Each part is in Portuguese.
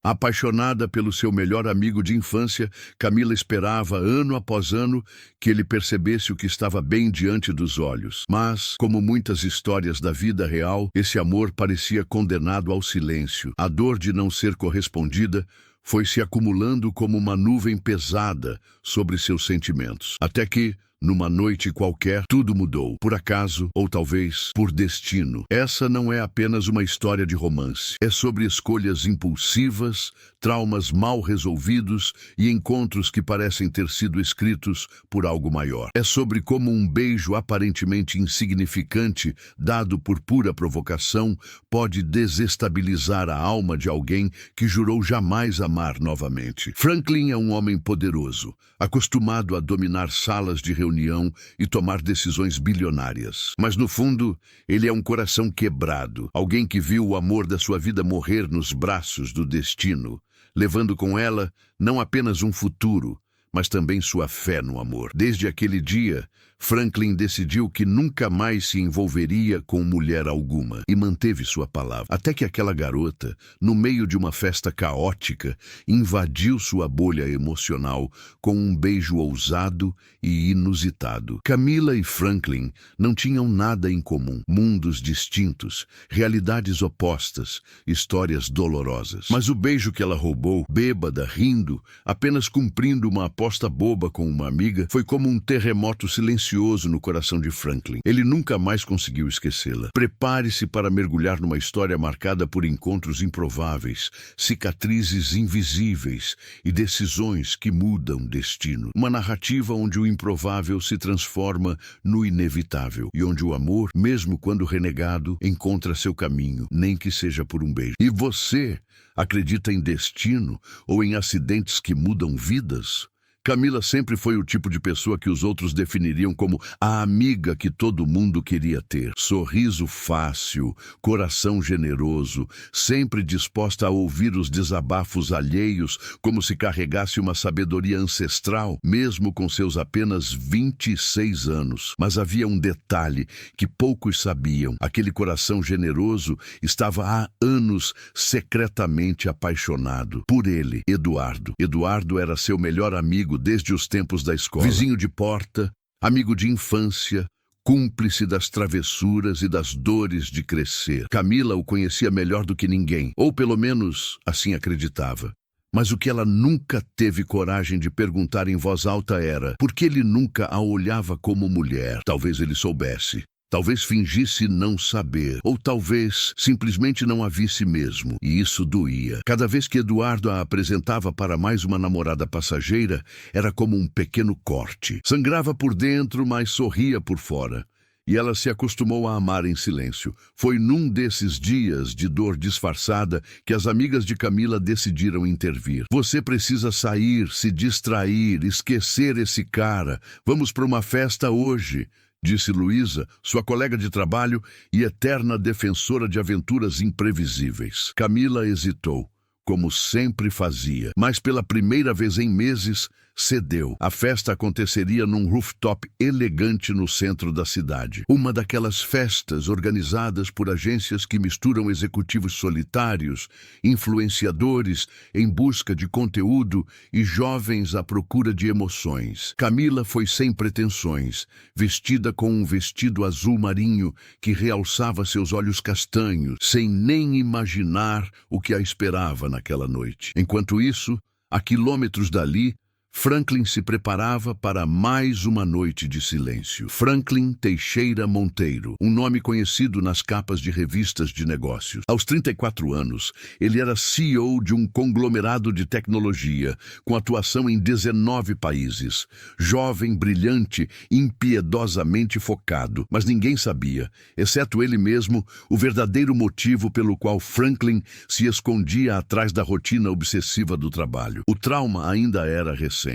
Apaixonada pelo seu melhor amigo de infância, Camila esperava, ano após ano, que ele percebesse o que estava bem diante dos olhos. Mas, como muitas histórias da vida real, esse amor parecia condenado ao silêncio. A dor de não ser correspondida foi se acumulando como uma nuvem pesada sobre seus sentimentos. Até que, numa noite qualquer, tudo mudou, por acaso ou talvez por destino. Essa não é apenas uma história de romance. É sobre escolhas impulsivas, traumas mal resolvidos e encontros que parecem ter sido escritos por algo maior. É sobre como um beijo aparentemente insignificante, dado por pura provocação, pode desestabilizar a alma de alguém que jurou jamais amar novamente. Franklin é um homem poderoso, acostumado a dominar salas de reunião e tomar decisões bilionárias. Mas no fundo, ele é um coração quebrado, alguém que viu o amor da sua vida morrer nos braços do destino, levando com ela não apenas um futuro, mas também sua fé no amor. Desde aquele dia, Franklin decidiu que nunca mais se envolveria com mulher alguma e manteve sua palavra. Até que aquela garota, no meio de uma festa caótica, invadiu sua bolha emocional com um beijo ousado e inusitado. Camila e Franklin não tinham nada em comum. Mundos distintos, realidades opostas, histórias dolorosas. Mas o beijo que ela roubou, bêbada, rindo, apenas cumprindo uma aposta boba com uma amiga, foi como um terremoto silencioso no coração de Franklin. Ele nunca mais conseguiu esquecê-la. Prepare-se para mergulhar numa história marcada por encontros improváveis, cicatrizes invisíveis e decisões que mudam destino. Uma narrativa onde o improvável se transforma no inevitável e onde o amor, mesmo quando renegado, encontra seu caminho, nem que seja por um beijo. E você acredita em destino ou em acidentes que mudam vidas? Camila sempre foi o tipo de pessoa que os outros definiriam como a amiga que todo mundo queria ter. Sorriso fácil, coração generoso, sempre disposta a ouvir os desabafos alheios como se carregasse uma sabedoria ancestral, mesmo com seus apenas 26 anos. Mas havia um detalhe que poucos sabiam. Aquele coração generoso estava há anos secretamente apaixonado por ele, Eduardo. Eduardo era seu melhor amigo desde os tempos da escola. Vizinho de porta, amigo de infância, cúmplice das travessuras e das dores de crescer. Camila o conhecia melhor do que ninguém, ou pelo menos assim acreditava. Mas o que ela nunca teve coragem de perguntar em voz alta era por que ele nunca a olhava como mulher. Talvez ele soubesse. Talvez fingisse não saber, ou talvez simplesmente não a visse mesmo, e isso doía. Cada vez que Eduardo a apresentava para mais uma namorada passageira, era como um pequeno corte. Sangrava por dentro, mas sorria por fora. E ela se acostumou a amar em silêncio. Foi num desses dias de dor disfarçada que as amigas de Camila decidiram intervir. Você precisa sair, se distrair, esquecer esse cara. Vamos para uma festa hoje, disse Luísa, sua colega de trabalho e eterna defensora de aventuras imprevisíveis. Camila hesitou, como sempre fazia, mas pela primeira vez em meses, cedeu. A festa aconteceria num rooftop elegante no centro da cidade. Uma daquelas festas organizadas por agências que misturam executivos solitários, influenciadores em busca de conteúdo e jovens à procura de emoções. Camila foi sem pretensões, vestida com um vestido azul marinho que realçava seus olhos castanhos, sem nem imaginar o que a esperava naquela noite. Enquanto isso, a quilômetros dali, Franklin se preparava para mais uma noite de silêncio. Franklin Teixeira Monteiro, um nome conhecido nas capas de revistas de negócios. Aos 34 anos, ele era CEO de um conglomerado de tecnologia, com atuação em 19 países. Jovem, brilhante, impiedosamente focado. Mas ninguém sabia, exceto ele mesmo, o verdadeiro motivo pelo qual Franklin se escondia atrás da rotina obsessiva do trabalho. O trauma ainda era recente.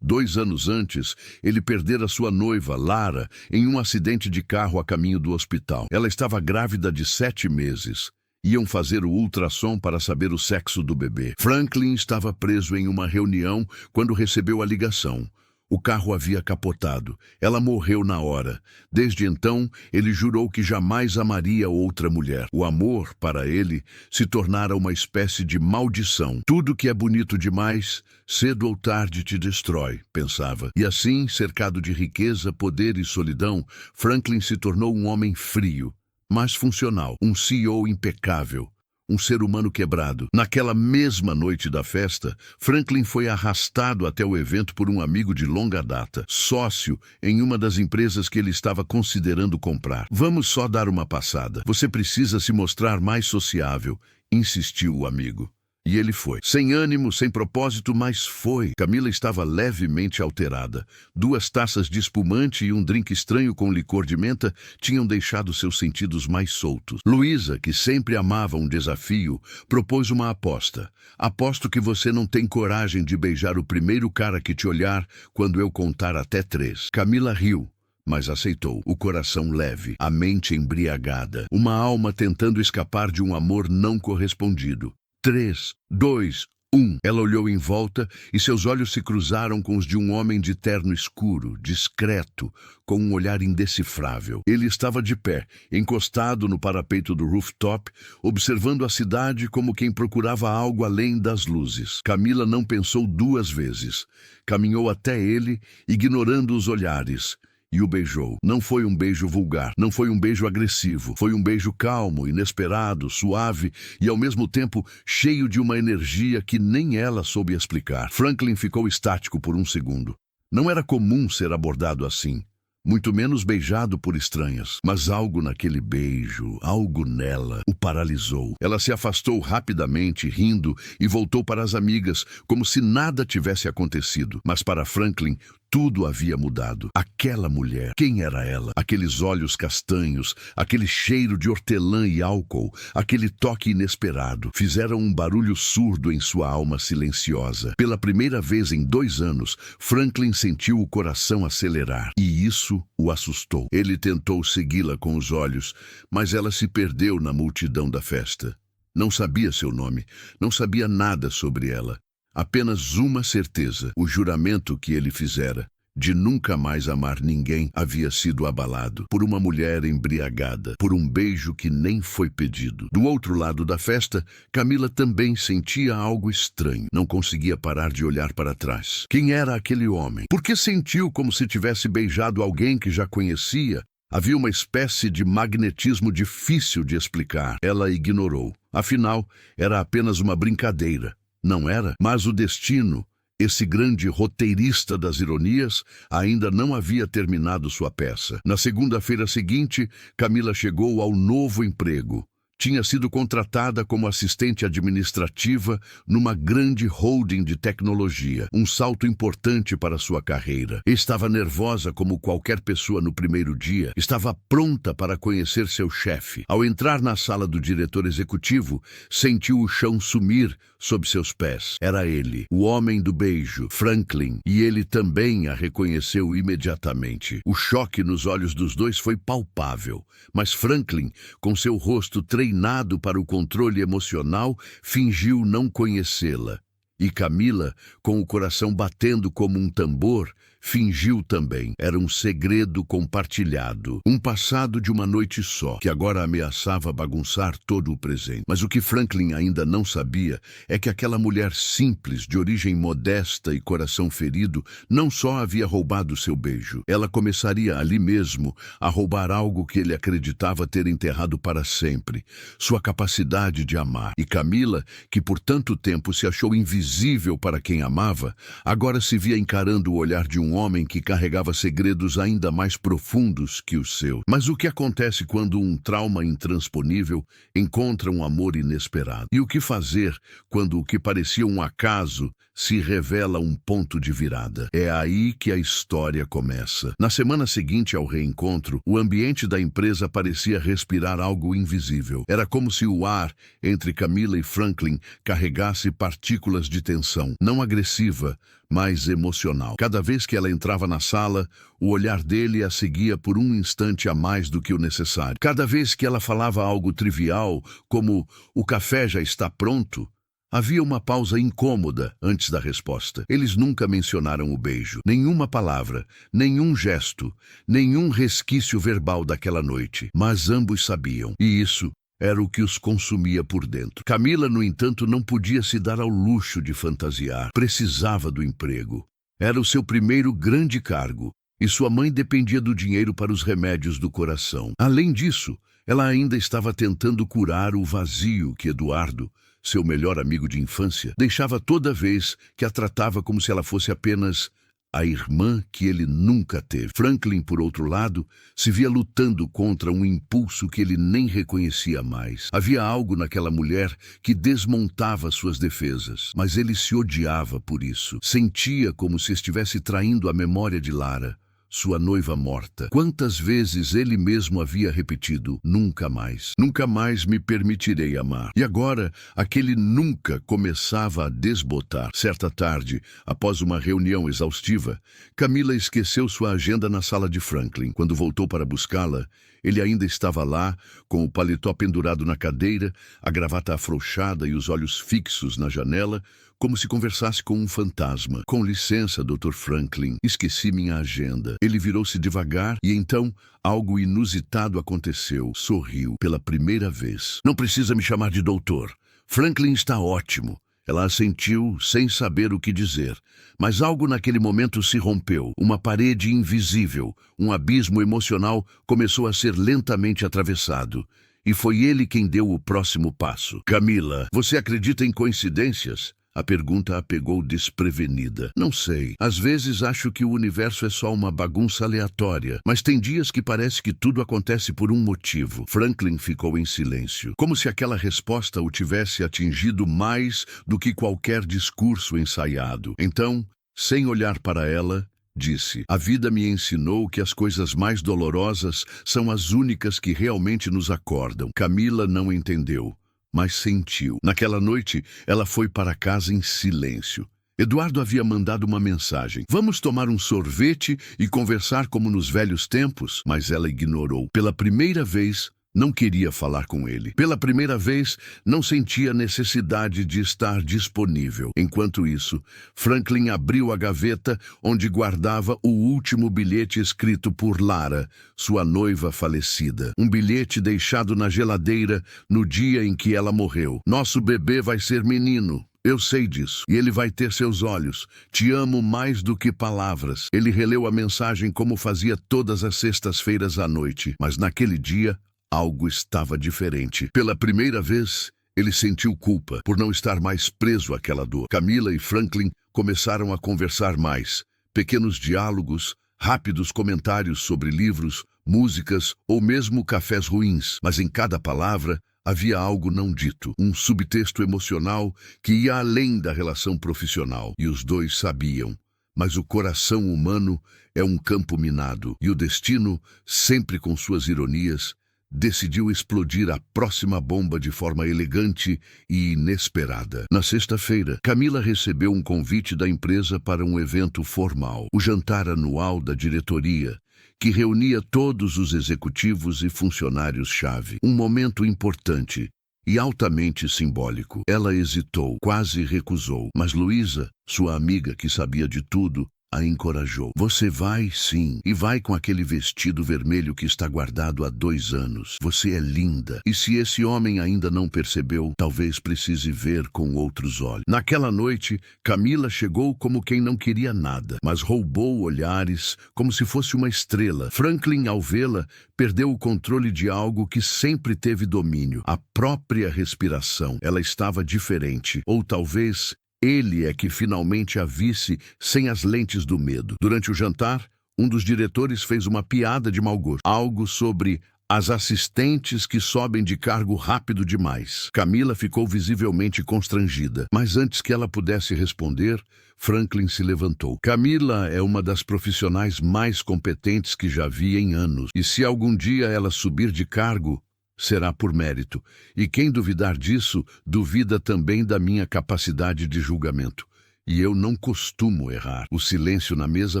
2 anos antes, ele perdera sua noiva, Lara, em um acidente de carro a caminho do hospital. Ela estava grávida de 7 meses. Iam fazer o ultrassom para saber o sexo do bebê. Franklin estava preso em uma reunião quando recebeu a ligação. O carro havia capotado. Ela morreu na hora. Desde então, ele jurou que jamais amaria outra mulher. O amor, para ele, se tornara uma espécie de maldição. Tudo que é bonito demais, cedo ou tarde te destrói, pensava. E assim, cercado de riqueza, poder e solidão, Franklin se tornou um homem frio, mas funcional, um CEO impecável. Um ser humano quebrado. Naquela mesma noite da festa, Franklin foi arrastado até o evento por um amigo de longa data, sócio em uma das empresas que ele estava considerando comprar. Vamos só dar uma passada. Você precisa se mostrar mais sociável, insistiu o amigo. E ele foi. Sem ânimo, sem propósito, mas foi. Camila estava levemente alterada. 2 taças de espumante e um drink estranho com licor de menta tinham deixado seus sentidos mais soltos. Luísa, que sempre amava um desafio, propôs uma aposta. Aposto que você não tem coragem de beijar o primeiro cara que te olhar quando eu contar até 3. Camila riu, mas aceitou, o coração leve, a mente embriagada, uma alma tentando escapar de um amor não correspondido. 3, 2, 1. Ela olhou em volta e seus olhos se cruzaram com os de um homem de terno escuro, discreto, com um olhar indecifrável. Ele estava de pé, encostado no parapeito do rooftop, observando a cidade como quem procurava algo além das luzes. Camila não pensou 2 vezes. Caminhou até ele, ignorando os olhares, e o beijou. Não foi um beijo vulgar, não foi um beijo agressivo, foi um beijo calmo, inesperado, suave e ao mesmo tempo cheio de uma energia que nem ela soube explicar. Franklin ficou estático por um segundo. Não era comum ser abordado assim, muito menos beijado por estranhas. Mas algo naquele beijo, algo nela, o paralisou. Ela se afastou rapidamente, rindo, e voltou para as amigas, como se nada tivesse acontecido. Mas para Franklin, tudo havia mudado. Aquela mulher, quem era ela? Aqueles olhos castanhos, aquele cheiro de hortelã e álcool, aquele toque inesperado, fizeram um barulho surdo em sua alma silenciosa. Pela primeira vez em 2 anos, Franklin sentiu o coração acelerar, e isso o assustou. Ele tentou segui-la com os olhos, mas ela se perdeu na multidão da festa. Não sabia seu nome, não sabia nada sobre ela. Apenas uma certeza: o juramento que ele fizera de nunca mais amar ninguém havia sido abalado por uma mulher embriagada, por um beijo que nem foi pedido. Do outro lado da festa, Camila também sentia algo estranho. Não conseguia parar de olhar para trás. Quem era aquele homem? Por que sentiu como se tivesse beijado alguém que já conhecia? Havia uma espécie de magnetismo difícil de explicar. Ela ignorou. Afinal, era apenas uma brincadeira. Não era? Mas o destino, esse grande roteirista das ironias, ainda não havia terminado sua peça. Na segunda-feira seguinte, Camila chegou ao novo emprego. Tinha sido contratada como assistente administrativa numa grande holding de tecnologia, um salto importante para sua carreira. Estava nervosa como qualquer pessoa no primeiro dia, estava pronta para conhecer seu chefe. Ao entrar na sala do diretor executivo, sentiu o chão sumir sob seus pés. Era ele, o homem do beijo, Franklin, e ele também a reconheceu imediatamente. O choque nos olhos dos dois foi palpável, mas Franklin, com seu rosto treinado para o controle emocional, fingiu não conhecê-la. E Camila, com o coração batendo como um tambor, fingiu também. Era um segredo compartilhado. Um passado de uma noite só, que agora ameaçava bagunçar todo o presente. Mas o que Franklin ainda não sabia é que aquela mulher simples, de origem modesta e coração ferido, não só havia roubado seu beijo. Ela começaria ali mesmo a roubar algo que ele acreditava ter enterrado para sempre: sua capacidade de amar. E Camila, que por tanto tempo se achou invisível para quem amava, agora se via encarando o olhar de um homem que carregava segredos ainda mais profundos que o seu. Mas o que acontece quando um trauma intransponível encontra um amor inesperado? E o que fazer quando o que parecia um acaso se revela um ponto de virada? É aí que a história começa. Na semana seguinte ao reencontro, o ambiente da empresa parecia respirar algo invisível. Era como se o ar entre Camila e Franklin carregasse partículas de tensão, não agressiva, mas emocional. Cada vez que ela entrava na sala, o olhar dele a seguia por um instante a mais do que o necessário. Cada vez que ela falava algo trivial, como "o café já está pronto", Havia uma pausa incômoda antes da resposta. Eles nunca mencionaram o beijo. Nenhuma palavra, nenhum gesto, nenhum resquício verbal daquela noite. Mas ambos sabiam. E isso era o que os consumia por dentro. Camila, no entanto, não podia se dar ao luxo de fantasiar. Precisava do emprego. Era o seu primeiro grande cargo. E sua mãe dependia do dinheiro para os remédios do coração. Além disso, ela ainda estava tentando curar o vazio que Eduardo, seu melhor amigo de infância, deixava toda vez que a tratava como se ela fosse apenas a irmã que ele nunca teve. Franklin, por outro lado, se via lutando contra um impulso que ele nem reconhecia mais. Havia algo naquela mulher que desmontava suas defesas, mas ele se odiava por isso. Sentia como se estivesse traindo a memória de Lara, sua noiva morta. Quantas vezes ele mesmo havia repetido: nunca mais me permitirei amar. E agora, aquele nunca começava a desbotar. Certa tarde, após uma reunião exaustiva, Camila esqueceu sua agenda na sala de Franklin. Quando voltou para buscá-la, ele ainda estava lá, com o paletó pendurado na cadeira, a gravata afrouxada e os olhos fixos na janela, como se conversasse com um fantasma. Com licença, Dr. Franklin, esqueci minha agenda. Ele virou-se devagar e então algo inusitado aconteceu. Sorriu pela primeira vez. Não precisa me chamar de doutor. Franklin está ótimo. Ela assentiu, sem saber o que dizer. Mas algo naquele momento se rompeu. Uma parede invisível, um abismo emocional começou a ser lentamente atravessado. E foi ele quem deu o próximo passo. Camila, você acredita em coincidências? A pergunta a pegou desprevenida. Não sei. Às vezes acho que o universo é só uma bagunça aleatória, mas tem dias que parece que tudo acontece por um motivo. Franklin ficou em silêncio, como se aquela resposta o tivesse atingido mais do que qualquer discurso ensaiado. Então, sem olhar para ela, disse: a vida me ensinou que as coisas mais dolorosas são as únicas que realmente nos acordam. Camila não entendeu, mas sentiu. Naquela noite, ela foi para casa em silêncio. Eduardo havia mandado uma mensagem: vamos tomar um sorvete e conversar como nos velhos tempos, mas ela ignorou. Pela primeira vez, não queria falar com ele. Pela primeira vez, não sentia necessidade de estar disponível. Enquanto isso, Franklin abriu a gaveta onde guardava o último bilhete escrito por Lara, sua noiva falecida. Um bilhete deixado na geladeira no dia em que ela morreu. Nosso bebê vai ser menino. Eu sei disso. E ele vai ter seus olhos. Te amo mais do que palavras. Ele releu a mensagem como fazia todas as sextas-feiras à noite. Mas naquele dia, algo estava diferente. Pela primeira vez, ele sentiu culpa por não estar mais preso àquela dor. Camila e Franklin começaram a conversar mais. Pequenos diálogos, rápidos comentários sobre livros, músicas ou mesmo cafés ruins. Mas em cada palavra havia algo não dito, um subtexto emocional que ia além da relação profissional. E os dois sabiam. Mas o coração humano é um campo minado. E o destino, sempre com suas ironias, decidiu explodir a próxima bomba de forma elegante e inesperada. Na sexta-feira, Camila recebeu um convite da empresa para um evento formal, o jantar anual da diretoria, que reunia todos os executivos e funcionários-chave. Um momento importante e altamente simbólico. Ela hesitou, quase recusou, mas Luísa, sua amiga que sabia de tudo, a encorajou. Você vai, sim, e vai com aquele vestido vermelho que está guardado há 2 anos. Você é linda. E se esse homem ainda não percebeu, talvez precise ver com outros olhos. Naquela noite, Camila chegou como quem não queria nada, mas roubou olhares como se fosse uma estrela. Franklin, ao vê-la, perdeu o controle de algo que sempre teve domínio, a própria respiração. Ela estava diferente, ou talvez ele é que finalmente a visse sem as lentes do medo. Durante o jantar, um dos diretores fez uma piada de mau gosto. Algo sobre as assistentes que sobem de cargo rápido demais. Camila ficou visivelmente constrangida. Mas antes que ela pudesse responder, Franklin se levantou. Camila é uma das profissionais mais competentes que já vi em anos. E se algum dia ela subir de cargo, será por mérito, e quem duvidar disso, duvida também da minha capacidade de julgamento. E eu não costumo errar. O silêncio na mesa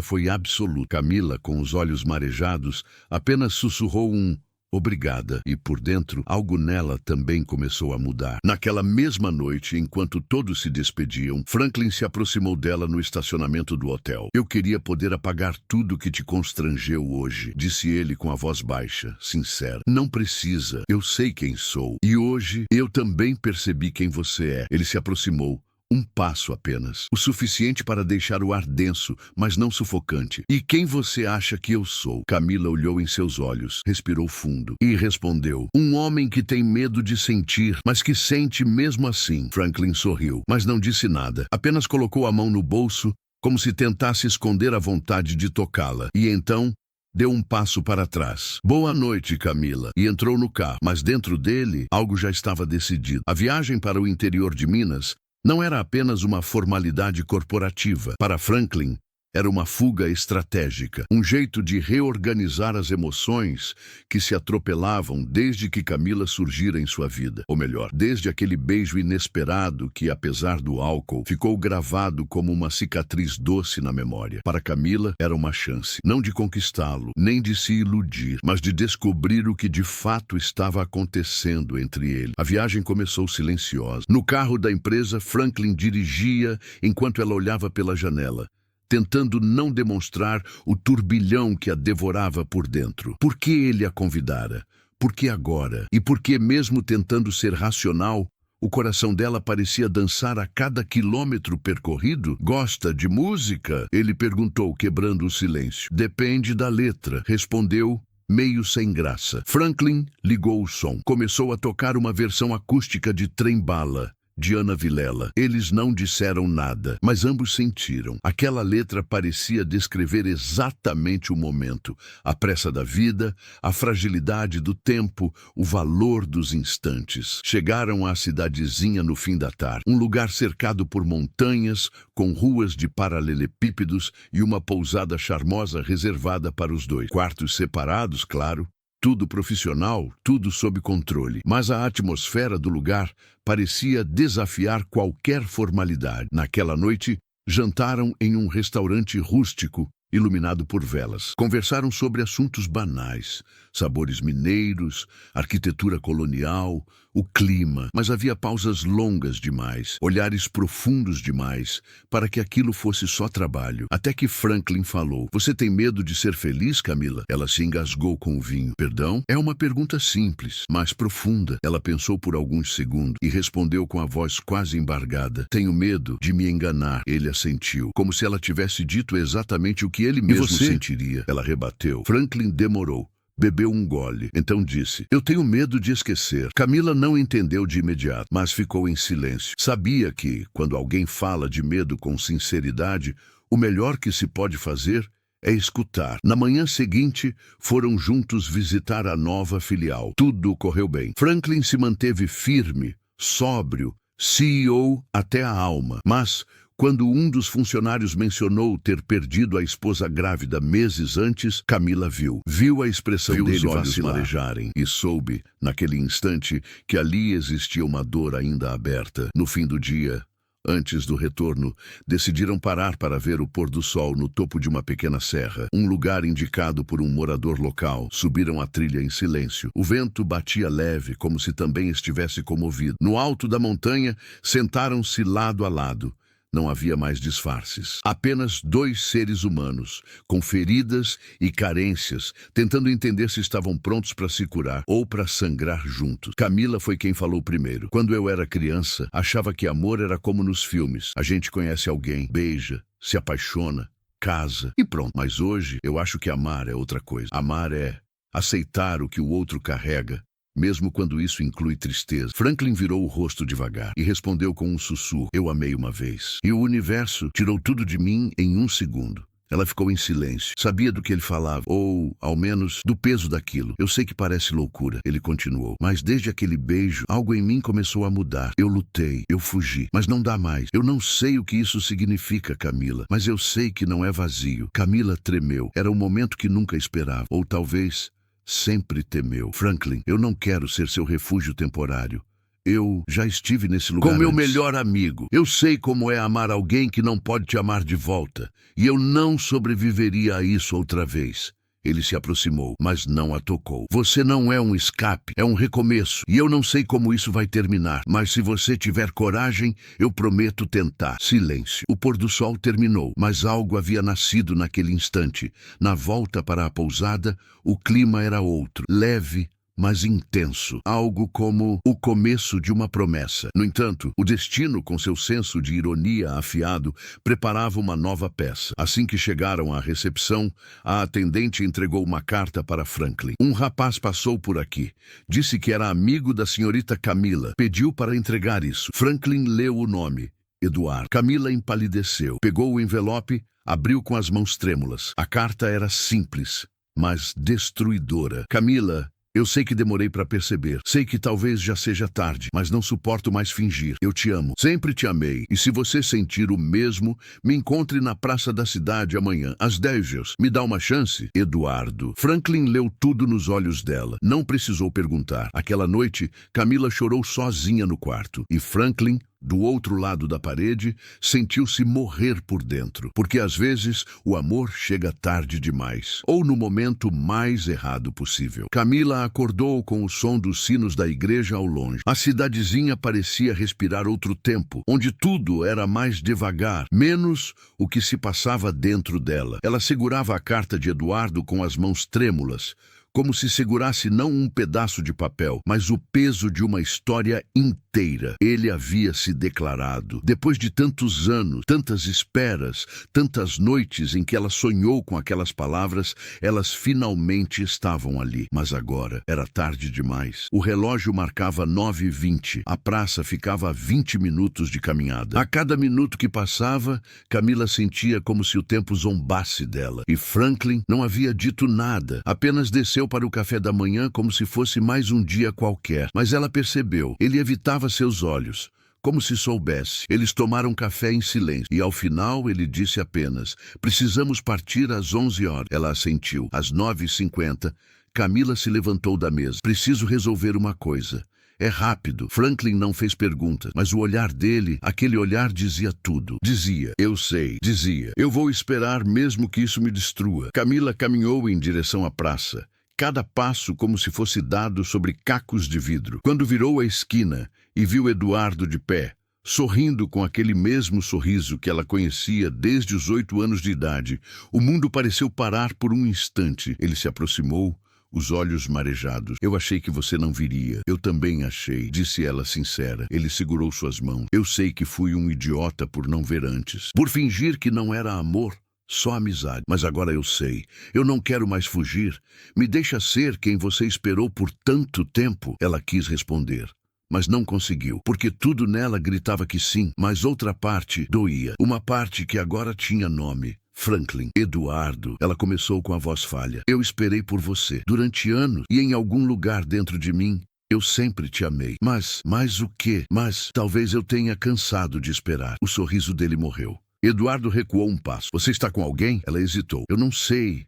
foi absoluto. Camila, com os olhos marejados, apenas sussurrou um obrigada. E por dentro, algo nela também começou a mudar. Naquela mesma noite, enquanto todos se despediam, Franklin se aproximou dela no estacionamento do hotel. Eu queria poder apagar tudo que te constrangeu hoje, disse ele com a voz baixa, sincera. Não precisa, eu sei quem sou. E hoje, eu também percebi quem você é. Ele se aproximou. Um passo apenas. O suficiente para deixar o ar denso, mas não sufocante. E quem você acha que eu sou? Camila olhou em seus olhos, respirou fundo e respondeu. Um homem que tem medo de sentir, mas que sente mesmo assim. Franklin sorriu, mas não disse nada. Apenas colocou a mão no bolso, como se tentasse esconder a vontade de tocá-la. E então deu um passo para trás. Boa noite, Camila. E entrou no carro, mas dentro dele, algo já estava decidido. A viagem para o interior de Minas não era apenas uma formalidade corporativa. Para Franklin, era uma fuga estratégica, um jeito de reorganizar as emoções que se atropelavam desde que Camila surgira em sua vida. Ou melhor, desde aquele beijo inesperado que, apesar do álcool, ficou gravado como uma cicatriz doce na memória. Para Camila, era uma chance, não de conquistá-lo, nem de se iludir, mas de descobrir o que de fato estava acontecendo entre eles. A viagem começou silenciosa. No carro da empresa, Franklin dirigia enquanto ela olhava pela janela, tentando não demonstrar o turbilhão que a devorava por dentro. Por que ele a convidara? Por que agora? E por que, mesmo tentando ser racional, o coração dela parecia dançar a cada quilômetro percorrido? Gosta de música? Ele perguntou, quebrando o silêncio. Depende da letra, respondeu, meio sem graça. Franklin ligou o som. Começou a tocar uma versão acústica de Trem-Bala, de Ana Vilela. Eles não disseram nada, mas ambos sentiram. Aquela letra parecia descrever exatamente o momento, a pressa da vida, a fragilidade do tempo, o valor dos instantes. Chegaram à cidadezinha no fim da tarde, um lugar cercado por montanhas, com ruas de paralelepípedos e uma pousada charmosa reservada para os dois. Quartos separados, claro. Tudo profissional, tudo sob controle. Mas a atmosfera do lugar parecia desafiar qualquer formalidade. Naquela noite, jantaram em um restaurante rústico, iluminado por velas. Conversaram sobre assuntos banais, sabores mineiros, arquitetura colonial, o clima, mas havia pausas longas demais, olhares profundos demais, para que aquilo fosse só trabalho. Até que Franklin falou: "Você tem medo de ser feliz, Camila?" Ela se engasgou com o vinho. Perdão? É uma pergunta simples, mas profunda. Ela pensou por alguns segundos e respondeu com a voz quase embargada: "Tenho medo de me enganar." Ele assentiu, como se ela tivesse dito exatamente o que ele mesmo sentiria. Ela rebateu. Franklin demorou. Bebeu um gole. Então disse: "Eu tenho medo de esquecer." Camila não entendeu de imediato, mas ficou em silêncio. Sabia que, quando alguém fala de medo com sinceridade, o melhor que se pode fazer é escutar. Na manhã seguinte, foram juntos visitar a nova filial. Tudo correu bem. Franklin se manteve firme, sóbrio, CEO até a alma. Mas quando um dos funcionários mencionou ter perdido a esposa grávida meses antes, Camila viu. Viu a expressão dele vacilarem e soube, naquele instante, que ali existia uma dor ainda aberta. No fim do dia, antes do retorno, decidiram parar para ver o pôr do sol no topo de uma pequena serra, um lugar indicado por um morador local. Subiram a trilha em silêncio. O vento batia leve, como se também estivesse comovido. No alto da montanha, sentaram-se lado a lado. Não havia mais disfarces. Apenas dois seres humanos, com feridas e carências, tentando entender se estavam prontos para se curar ou para sangrar juntos. Camila foi quem falou primeiro. "Quando eu era criança, achava que amor era como nos filmes. A gente conhece alguém, beija, se apaixona, casa e pronto. Mas hoje, eu acho que amar é outra coisa. Amar é aceitar o que o outro carrega, mesmo quando isso inclui tristeza." Franklin virou o rosto devagar e respondeu com um sussurro: "Eu amei uma vez. E o universo tirou tudo de mim em um segundo." Ela ficou em silêncio. Sabia do que ele falava, ou, ao menos, do peso daquilo. "Eu sei que parece loucura", ele continuou, "mas desde aquele beijo, algo em mim começou a mudar. Eu lutei, eu fugi, mas não dá mais. Eu não sei o que isso significa, Camila, mas eu sei que não é vazio." Camila tremeu. Era um momento que nunca esperava, ou talvez sempre temeu. "Franklin, eu não quero ser seu refúgio temporário. Eu já estive nesse lugar com meu melhor amigo. Eu sei como é amar alguém que não pode te amar de volta. E eu não sobreviveria a isso outra vez. Ele se aproximou, mas não a tocou. Você não é um escape, é um recomeço. E eu não sei como isso vai terminar, mas se você tiver coragem, eu prometo tentar. Silêncio. O pôr do sol terminou, mas algo havia nascido naquele instante. Na volta para a pousada, o clima era outro, leve, mas intenso, algo como o começo de uma promessa. No entanto, o destino, com seu senso de ironia afiado, preparava uma nova peça. Assim que chegaram à recepção, a atendente entregou uma carta para Franklin. Um rapaz passou por aqui. Disse que era amigo da senhorita Camila. Pediu para entregar isso. Franklin leu o nome. Eduardo. Camila empalideceu. Pegou o envelope, abriu com as mãos trêmulas. A carta era simples, mas destruidora. Camila, eu sei que demorei para perceber. Sei que talvez já seja tarde, mas não suporto mais fingir. Eu te amo. Sempre te amei. E se você sentir o mesmo, me encontre na praça da cidade amanhã, às 10 horas. Me dá uma chance? Eduardo. Franklin leu tudo nos olhos dela. Não precisou perguntar. Aquela noite, Camila chorou sozinha no quarto. E Franklin, do outro lado da parede, sentiu-se morrer por dentro. Porque às vezes o amor chega tarde demais, ou no momento mais errado possível. Camila acordou com o som dos sinos da igreja ao longe. A cidadezinha parecia respirar outro tempo, onde tudo era mais devagar, menos o que se passava dentro dela. Ela segurava a carta de Eduardo com as mãos trêmulas, como se segurasse não um pedaço de papel, mas o peso de uma história inteira. Ele havia se declarado. Depois de tantos anos, tantas esperas, tantas noites em que ela sonhou com aquelas palavras, elas finalmente estavam ali. Mas agora era tarde demais. O relógio marcava 9h20. A praça ficava a 20 minutos de caminhada. A cada minuto que passava, Camila sentia como se o tempo zombasse dela. E Franklin não havia dito nada, apenas desceu para o café da manhã como se fosse mais um dia qualquer. Mas ela percebeu. Ele evitava seus olhos, como se soubesse. Eles tomaram café em silêncio. E ao final ele disse apenas: precisamos partir às 11 horas. Ela assentiu. Às 9h50, Camila se levantou da mesa. Preciso resolver uma coisa. É rápido. Franklin não fez perguntas, mas o olhar dele, aquele olhar dizia tudo. Dizia, eu sei. Dizia, eu vou esperar mesmo que isso me destrua. Camila caminhou em direção à praça. Cada passo como se fosse dado sobre cacos de vidro. Quando virou a esquina e viu Eduardo de pé, sorrindo com aquele mesmo sorriso que ela conhecia desde os 8 anos de idade, o mundo pareceu parar por um instante. Ele se aproximou, os olhos marejados. Eu achei que você não viria. Eu também achei, disse ela sincera. Ele segurou suas mãos. Eu sei que fui um idiota por não ver antes, por fingir que não era amor. Só amizade. Mas agora eu sei. Eu não quero mais fugir. Me deixa ser quem você esperou por tanto tempo. Ela quis responder, mas não conseguiu, porque tudo nela gritava que sim, mas outra parte doía. Uma parte que agora tinha nome. Franklin. Eduardo. Ela começou com a voz falha. Eu esperei por você durante anos e em algum lugar dentro de mim eu sempre te amei. Mas o quê? Mas talvez eu tenha cansado de esperar. O sorriso dele morreu. Eduardo recuou um passo. Você está com alguém? Ela hesitou. Eu não sei.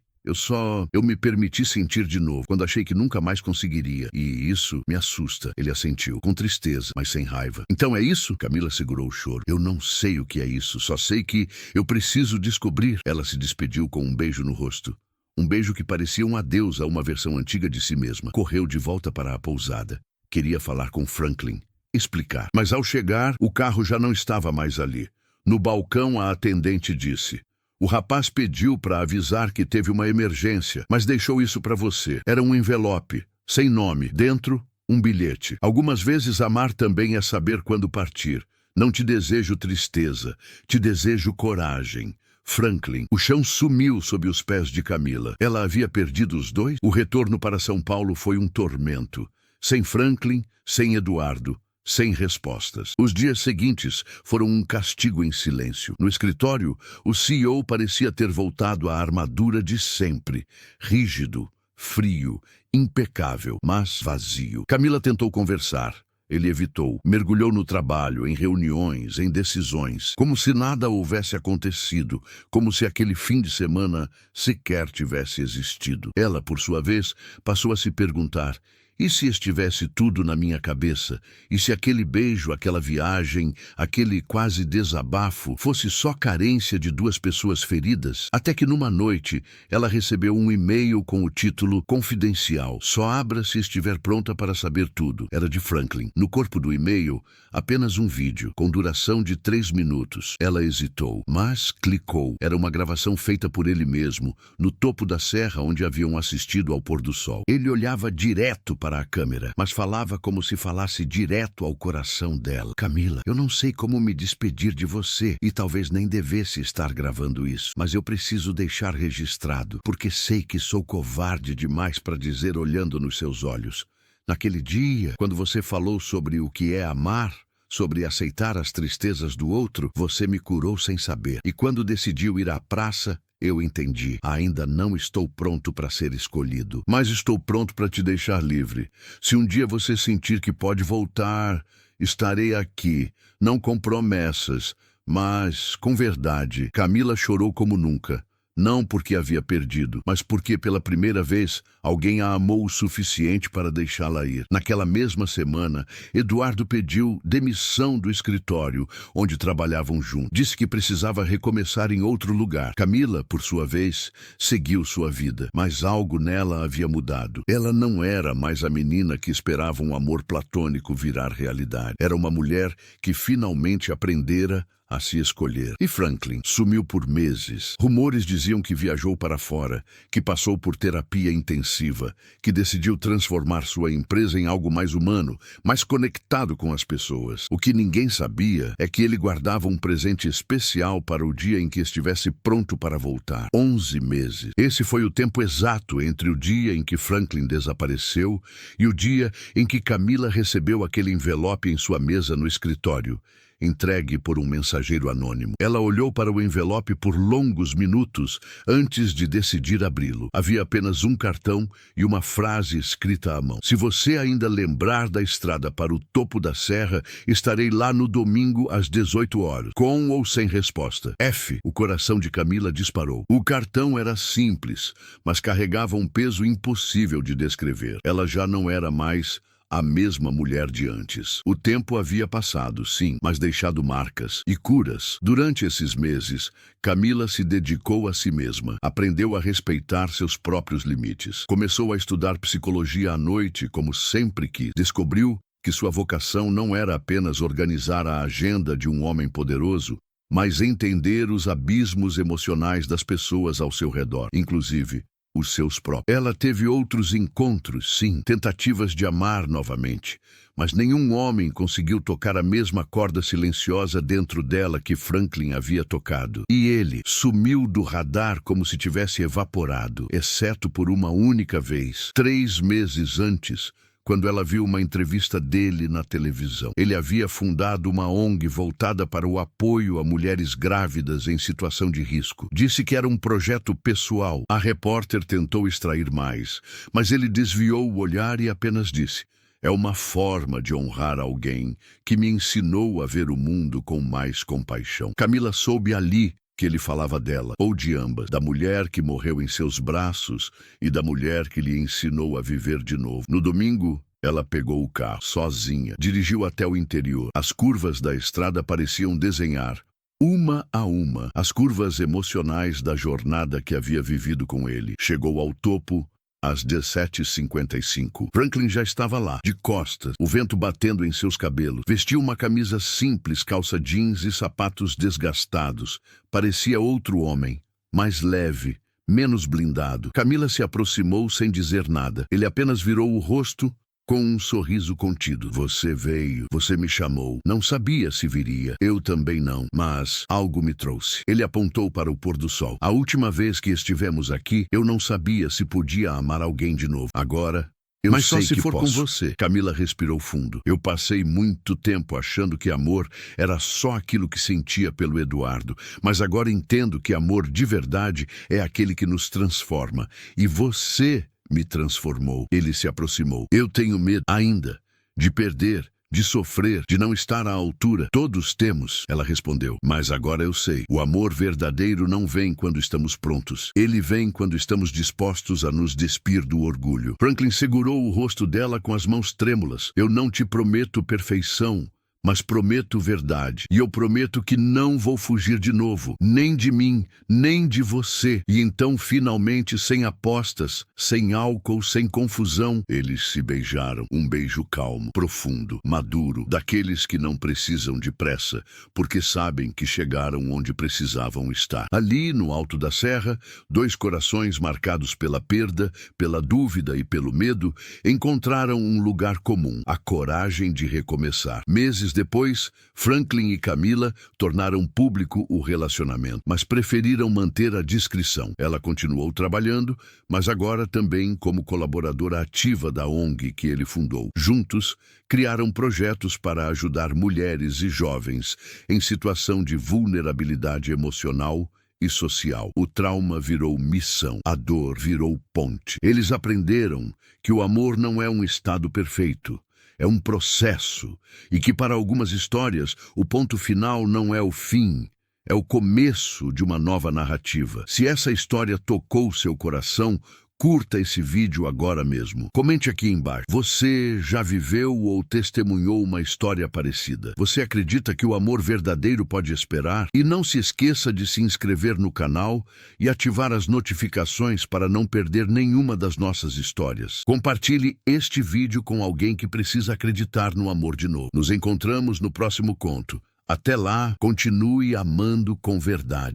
Eu me permiti sentir de novo, quando achei que nunca mais conseguiria. E isso me assusta. Ele assentiu, com tristeza, mas sem raiva. Então é isso? Camila segurou o choro. Eu não sei o que é isso, só sei que eu preciso descobrir. Ela se despediu com um beijo no rosto. Um beijo que parecia um adeus a uma versão antiga de si mesma. Correu de volta para a pousada. Queria falar com Franklin, explicar. Mas ao chegar, o carro já não estava mais ali. No balcão, a atendente disse: o rapaz pediu para avisar que teve uma emergência, mas deixou isso para você. Era um envelope, sem nome. Dentro, um bilhete. Algumas vezes amar também é saber quando partir. Não te desejo tristeza, te desejo coragem. Franklin. O chão sumiu sob os pés de Camila. Ela havia perdido os dois? O retorno para São Paulo foi um tormento. Sem Franklin, sem Eduardo. Sem respostas. Os dias seguintes foram um castigo em silêncio. No escritório, o CEO parecia ter voltado à armadura de sempre. Rígido, frio, impecável, mas vazio. Camila tentou conversar. Ele evitou. Mergulhou no trabalho, em reuniões, em decisões. Como se nada houvesse acontecido. Como se aquele fim de semana sequer tivesse existido. Ela, por sua vez, passou a se perguntar: E se estivesse tudo na minha cabeça? E se aquele beijo, aquela viagem, aquele quase desabafo fosse só carência de duas pessoas feridas? Até que numa noite, ela recebeu um e-mail com o título Confidencial. Só abra se estiver pronta para saber tudo. Era de Franklin. No corpo do e-mail, apenas um vídeo, com duração de 3 minutos. Ela hesitou, mas clicou. Era uma gravação feita por ele mesmo, no topo da serra onde haviam assistido ao pôr do sol. Ele olhava direto para a câmera, mas falava como se falasse direto ao coração dela. Camila, eu não sei como me despedir de você e talvez nem devesse estar gravando isso, mas eu preciso deixar registrado, porque sei que sou covarde demais para dizer olhando nos seus olhos. Naquele dia, quando você falou sobre o que é amar, sobre aceitar as tristezas do outro, você me curou sem saber. E quando decidiu ir à praça, eu entendi. Ainda não estou pronto para ser escolhido, mas estou pronto para te deixar livre. Se um dia você sentir que pode voltar, estarei aqui, não com promessas, mas com verdade. Camila chorou como nunca. Não porque havia perdido, mas porque pela primeira vez alguém a amou o suficiente para deixá-la ir. Naquela mesma semana, Eduardo pediu demissão do escritório onde trabalhavam juntos. Disse que precisava recomeçar em outro lugar. Camila, por sua vez, seguiu sua vida, mas algo nela havia mudado. Ela não era mais a menina que esperava um amor platônico virar realidade. Era uma mulher que finalmente aprendera a se escolher. E Franklin sumiu por meses. Rumores diziam que viajou para fora, que passou por terapia intensiva, que decidiu transformar sua empresa em algo mais humano, mais conectado com as pessoas. O que ninguém sabia é que ele guardava um presente especial para o dia em que estivesse pronto para voltar. 11 meses. Esse foi o tempo exato entre o dia em que Franklin desapareceu e o dia em que Camila recebeu aquele envelope em sua mesa no escritório, entregue por um mensageiro anônimo. Ela olhou para o envelope por longos minutos antes de decidir abri-lo. Havia apenas um cartão e uma frase escrita à mão. Se você ainda lembrar da estrada para o topo da serra, estarei lá no domingo às 18 horas, com ou sem resposta. F. O coração de Camila disparou. O cartão era simples, mas carregava um peso impossível de descrever. Ela já não era mais a mesma mulher de antes. O tempo havia passado, sim, mas deixado marcas e curas. Durante esses meses, Camila se dedicou a si mesma. Aprendeu a respeitar seus próprios limites. Começou a estudar psicologia à noite, como sempre quis. Descobriu que sua vocação não era apenas organizar a agenda de um homem poderoso, mas entender os abismos emocionais das pessoas ao seu redor, inclusive os seus próprios. Ela teve outros encontros, sim, tentativas de amar novamente, mas nenhum homem conseguiu tocar a mesma corda silenciosa dentro dela que Franklin havia tocado. E ele sumiu do radar como se tivesse evaporado, exceto por uma única vez, 3 meses antes, quando ela viu uma entrevista dele na televisão. Ele havia fundado uma ONG voltada para o apoio a mulheres grávidas em situação de risco. Disse que era um projeto pessoal. A repórter tentou extrair mais, mas ele desviou o olhar e apenas disse: "É uma forma de honrar alguém que me ensinou a ver o mundo com mais compaixão." Camila soube ali que ele falava dela, ou de ambas, da mulher que morreu em seus braços e da mulher que lhe ensinou a viver de novo. No domingo, ela pegou o carro, sozinha, dirigiu até o interior. As curvas da estrada pareciam desenhar, uma a uma, as curvas emocionais da jornada que havia vivido com ele. Chegou ao topo às 17h55. Franklin já estava lá, de costas, o vento batendo em seus cabelos. Vestia uma camisa simples, calça jeans e sapatos desgastados. Parecia outro homem, mais leve, menos blindado. Camila se aproximou sem dizer nada. Ele apenas virou o rosto com um sorriso contido. "Você veio, você me chamou. Não sabia se viria. Eu também não, mas algo me trouxe." Ele apontou para o pôr do sol. "A última vez que estivemos aqui, eu não sabia se podia amar alguém de novo. Agora, eu sei que posso." "Mas só se for com você." Camila respirou fundo. "Eu passei muito tempo achando que amor era só aquilo que sentia pelo Eduardo, mas agora entendo que amor de verdade é aquele que nos transforma. E você me transformou." Ele se aproximou. "Eu tenho medo ainda de perder de sofrer, de não estar à altura. Todos temos, ela respondeu. Mas agora eu sei. O amor verdadeiro não vem quando estamos prontos. Ele vem quando estamos dispostos a nos despir do orgulho. Franklin segurou o rosto dela com as mãos trêmulas. Eu não te prometo perfeição, mas prometo verdade. E eu prometo que não vou fugir de novo, nem de mim, nem de você. E então, finalmente, sem apostas, sem álcool, sem confusão, eles se beijaram. Um beijo calmo, profundo, maduro, daqueles que não precisam de pressa, porque sabem que chegaram onde precisavam estar. Ali, no alto da serra, dois corações marcados pela perda, pela dúvida e pelo medo, encontraram um lugar comum, a coragem de recomeçar. Meses depois, Franklin e Camila tornaram público o relacionamento, mas preferiram manter a discrição. Ela continuou trabalhando, mas agora também como colaboradora ativa da ONG que ele fundou. Juntos, criaram projetos para ajudar mulheres e jovens em situação de vulnerabilidade emocional e social. O trauma virou missão, a dor virou ponte. Eles aprenderam que o amor não é um estado perfeito, é um processo, e que para algumas histórias o ponto final não é o fim, é o começo de uma nova narrativa. Se essa história tocou seu coração, curta esse vídeo agora mesmo. Comente aqui embaixo. Você já viveu ou testemunhou uma história parecida? Você acredita que o amor verdadeiro pode esperar? E não se esqueça de se inscrever no canal e ativar as notificações para não perder nenhuma das nossas histórias. Compartilhe este vídeo com alguém que precisa acreditar no amor de novo. Nos encontramos no próximo conto. Até lá, continue amando com verdade.